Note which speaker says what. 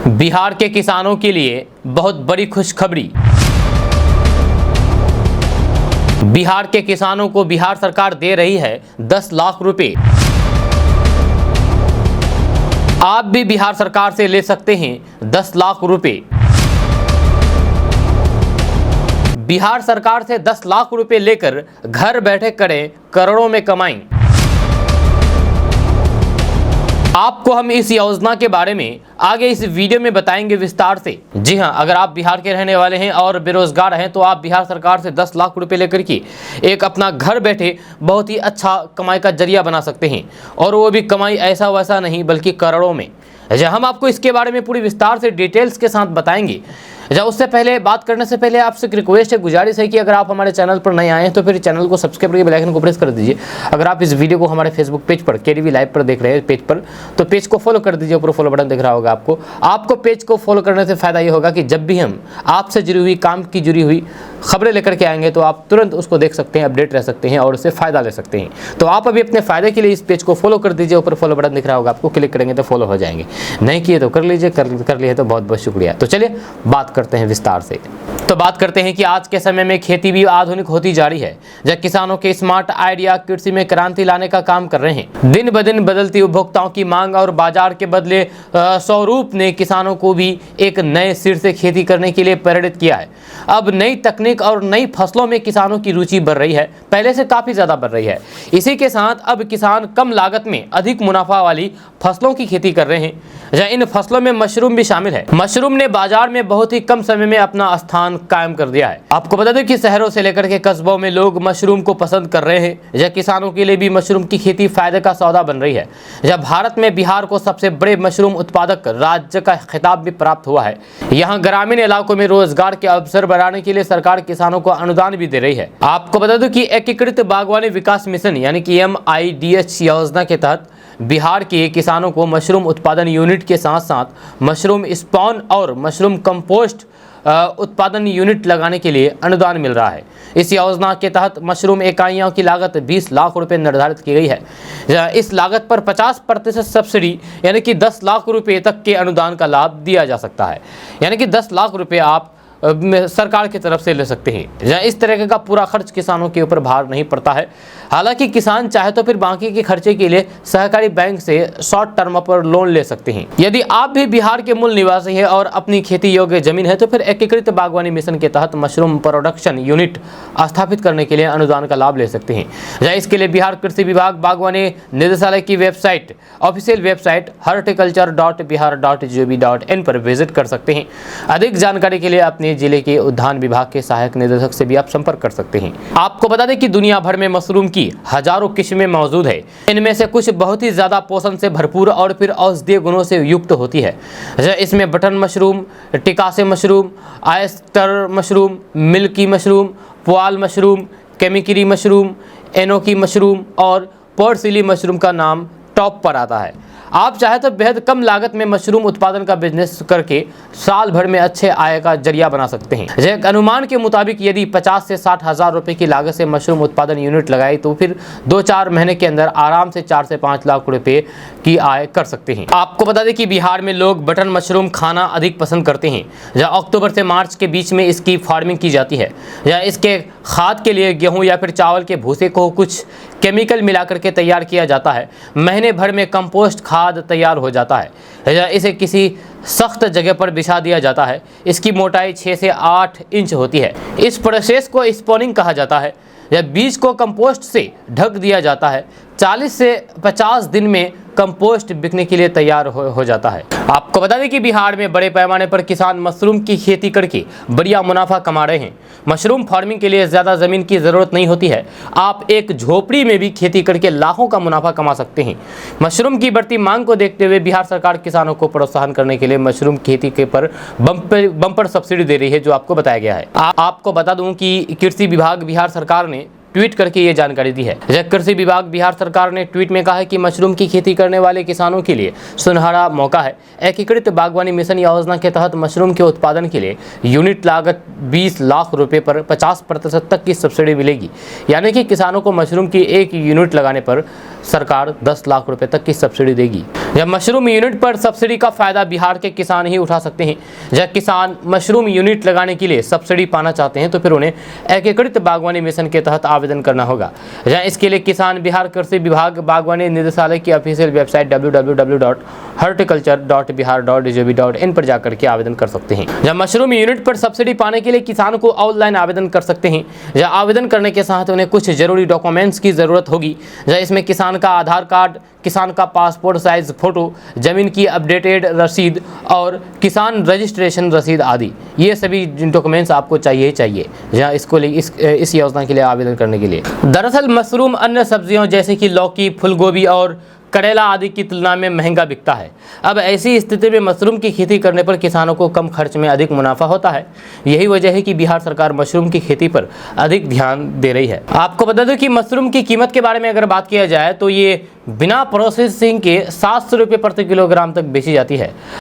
Speaker 1: बिहार के किसानों के लिए बहुत बड़ी खुशखबरी। बिहार के किसानों को बिहार सरकार दे रही है 10 लाख रुपए। आप भी बिहार सरकार से ले सकते हैं 10 लाख रुपए। बिहार सरकार से 10 लाख रुपए लेकर घर बैठे करें करोड़ों में कमाई। आपको हम इस योजना के बारे में आगे इस वीडियो में बताएंगे विस्तार से। जी हां, अगर आप बिहार के रहने वाले हैं और बेरोजगार हैं तो आप बिहार सरकार से 10 लाख रुपए लेकर के एक अपना घर बैठे बहुत ही अच्छा कमाई का जरिया बना सकते हैं, और वो भी कमाई ऐसा वैसा नहीं बल्कि करोड़ों में। हम आपको इसके बारे में पूरी विस्तार से डिटेल्स के साथ बताएंगे। उससे पहले बात करने से पहले आपसे एक रिक्वेस्ट है, गुजारिश है कि अगर आप हमारे चैनल पर नए आए हैं तो फिर चैनल को सब्सक्राइब करके बेल आइकन को प्रेस कर दीजिए। अगर आप इस वीडियो को हमारे फेसबुक पेज पर केडीवी लाइव पर देख रहे हैं पेज पर, तो पेज को फॉलो कर दीजिए। ऊपर फॉलो बटन दिख रहा होगा आपको पेज को फॉलो करने से फायदा ये होगा कि जब भी हम आपसे जुड़ी हुई काम की जुड़ी हुई खबरें लेकर के आएंगे तो आप तुरंत उसको देख सकते हैं, अपडेट रह सकते हैं और उससे फ़ायदा ले सकते हैं। तो आप अभी अपने फ़ायदे के लिए इस पेज को फॉलो कर दीजिए। ऊपर फॉलो बटन दिख रहा होगा आपको, क्लिक करेंगे तो फॉलो हो जाएंगे। नहीं किए तो कर लीजिए, कर लिए तो बहुत बहुत शुक्रिया। तो चलिए बात करते हैं विस्तार से। तो बात करते हैं कि आज के समय में खेती भी आधुनिक होती जा रही है, जब किसानों के स्मार्ट आइडिया कृषि में क्रांति लाने का काम कर रहे हैं। दिन ब दिन बदलती उपभोक्ताओं की मांग और बाजार के बदले स्वरूप ने किसानों को भी एक नए सिर से खेती करने के लिए प्रेरित किया है। अब नई तकनीक और नई फसलों में किसानों की रुचि बढ़ रही है, पहले से काफी ज्यादा बढ़ रही है। इसी के साथ अब किसान कम लागत में अधिक मुनाफा वाली फसलों की खेती कर रहे हैं। इन फसलों में मशरूम भी शामिल है। मशरूम ने बाजार में बहुत ही कम समय में अपना स्थान कायम कर दिया है। आपको बता दें कि शहरों से लेकर के कस्बों में लोग मशरूम को पसंद कर रहे हैं। किसानों के लिए भी मशरूम की खेती फायदे का सौदा बन रही है। भारत में बिहार को सबसे बड़े मशरूम उत्पादक राज्य का खिताब भी प्राप्त हुआ है। यहाँ ग्रामीण इलाकों में रोजगार के अवसर बढ़ाने के लिए सरकार किसानों को अनुदान भी दे रही है। आपको बता दूं कि एकीकृत बागवानी विकास मिशन यानी कि MIDH योजना के तहत बिहार के किसानों को मशरूम उत्पादन यूनिट के साथ साथ मशरूम स्पॉन और मशरूम कंपोस्ट उत्पादन यूनिट लगाने के लिए अनुदान मिल रहा है। इस योजना के तहत मशरूम इकाइयों की लागत 20 लाख रुपए निर्धारित की गई है। इस लागत पर 50% सब्सिडी यानी कि 10 लाख रुपए तक के अनुदान का लाभ दिया जा सकता है। यानी कि 10 लाख रुपए आप सरकार की तरफ से ले सकते हैं। इस तरह का पूरा खर्च किसानों के ऊपर भार नहीं पड़ता है। हालांकि किसान चाहे तो फिर बाकी के खर्चे के लिए सहकारी बैंक से शॉर्ट टर्म पर लोन ले सकते हैं। यदि आप भी बिहार के मूल निवासी हैं और अपनी खेती योग्य जमीन है तो फिर एकीकृत बागवानी मिशन के तहत मशरूम प्रोडक्शन यूनिट स्थापित करने के लिए अनुदान का लाभ ले सकते हैं। इसके लिए बिहार कृषि विभाग बागवानी निदेशालय की वेबसाइट ऑफिशियल वेबसाइट horticulture.bihar.gov.in पर विजिट कर सकते हैं। अधिक जानकारी के लिए अपने जिले के उद्यान विभाग के सहायक निदेशक से भी आप संपर्क कर सकते हैं। आपको बता दें कि दुनिया भर में मशरूम की हजारों किस्में मौजूद है। इनमें से कुछ बहुत ही ज्यादा पोषण से भरपूर और फिर औषधीय गुणों से युक्त होती है। इसमें बटन मशरूम, टिकासे mushroom, oyster mushroom, milky mushroom, पुआल मशरूम, केमिकिरी मशरूम, एनोकी मशरूम और पोर्सिली मशरूम का नाम टॉप पर आता है। आप चाहे तो बेहद कम लागत में मशरूम उत्पादन का बिजनेस करके साल भर में अच्छे आय का जरिया बना सकते हैं। एक अनुमान के मुताबिक यदि 50 से 60 हजार रुपए की लागत से मशरूम उत्पादन यूनिट लगाई तो फिर 2-4 महीने के अंदर आराम से 4 से 5 लाख रुपए की आय कर सकते हैं। आपको बता दें कि बिहार में लोग बटन मशरूम खाना अधिक पसंद करते हैं। अक्टूबर से मार्च के बीच में इसकी फार्मिंग की जाती है। इसके खाद के लिए गेहूँ या फिर चावल के भूसे को कुछ केमिकल मिलाकर के तैयार किया जाता है। महीने भर में कंपोस्ट खाद तैयार हो जाता है। इसे किसी सख्त जगह पर बिछा दिया जाता है। इसकी मोटाई 6 से 8 इंच होती है। इस प्रोसेस को स्पॉनिंग कहा जाता है। बीज को कंपोस्ट से ढक दिया जाता है। 40 से 50 दिन में कंपोस्ट बिकने के लिए तैयार हो जाता है। आपको बता दें कि बिहार में बड़े पैमाने पर किसान मशरूम की खेती करके बढ़िया मुनाफा कमा रहे हैं। मशरूम फार्मिंग के लिए ज़्यादा ज़मीन की ज़रूरत नहीं होती है। आप एक झोपड़ी में भी खेती करके लाखों का मुनाफा कमा सकते हैं। मशरूम की बढ़ती मांग को देखते हुए बिहार सरकार किसानों को प्रोत्साहन करने के लिए मशरूम खेती के पर बम्पर सब्सिडी दे रही है, जो आपको बताया गया है। आपको बता दूं कि कृषि विभाग बिहार सरकार ने ट्वीट करके ये जानकारी दी है। कृषि विभाग बिहार सरकार ने ट्वीट में कहा है कि मशरूम की खेती करने वाले किसानों के लिए सुनहरा मौका है। एकीकृत बागवानी मिशन योजना के तहत मशरूम के उत्पादन के लिए यूनिट लागत 20 लाख रुपए पर 50% तक की सब्सिडी मिलेगी। यानी कि किसानों को मशरूम की एक यूनिट लगाने पर सरकार 10 लाख रुपए तक की सब्सिडी देगी। जब मशरूम यूनिट पर सब्सिडी का फायदा बिहार के किसान ही उठा सकते हैं। जब किसान मशरूम यूनिट लगाने के लिए सब्सिडी पाना चाहते हैं तो फिर उन्हें एकीकृत बागवानी मिशन के तहत आवेदन करना होगा। जहां इसके लिए किसान बिहार कृषि विभाग बागवानी निदेशालय की ऑफिशियल वेबसाइट www.horticulture.bihar.gov.in पर जाकर के आवेदन कर सकते हैं। जब मशरूम यूनिट पर सब्सिडी पाने के लिए किसान को ऑनलाइन आवेदन कर सकते हैं। जब आवेदन करने के साथ उन्हें कुछ जरूरी डॉक्यूमेंट्स की जरूरत होगी। जब इसमें किसान का आधार कार्ड, किसान का पासपोर्ट साइज फोटो, जमीन की अपडेटेड रसीद और किसान रजिस्ट्रेशन रसीद आदि, ये सभी डॉक्यूमेंट्स आपको चाहिए जहाँ इस योजना के लिए आवेदन करने के लिए। दरअसल मशरूम अन्य सब्जियों जैसे कि लौकी, फूलगोभी और करेला आदि की तुलना में महंगा बिकता है। अब ऐसी स्थिति में मशरूम की खेती करने पर किसानों को कम खर्च में अधिक मुनाफा होता है। यही वजह है कि बिहार सरकार मशरूम की खेती पर अधिक ध्यान दे रही है। आपको बता दूं कि मशरूम की कीमत के बारे में अगर बात किया जाए तो ये बिना प्रोसेसिंग के 700 रुपये प्रति किलोग्राम तक बेची जाती है।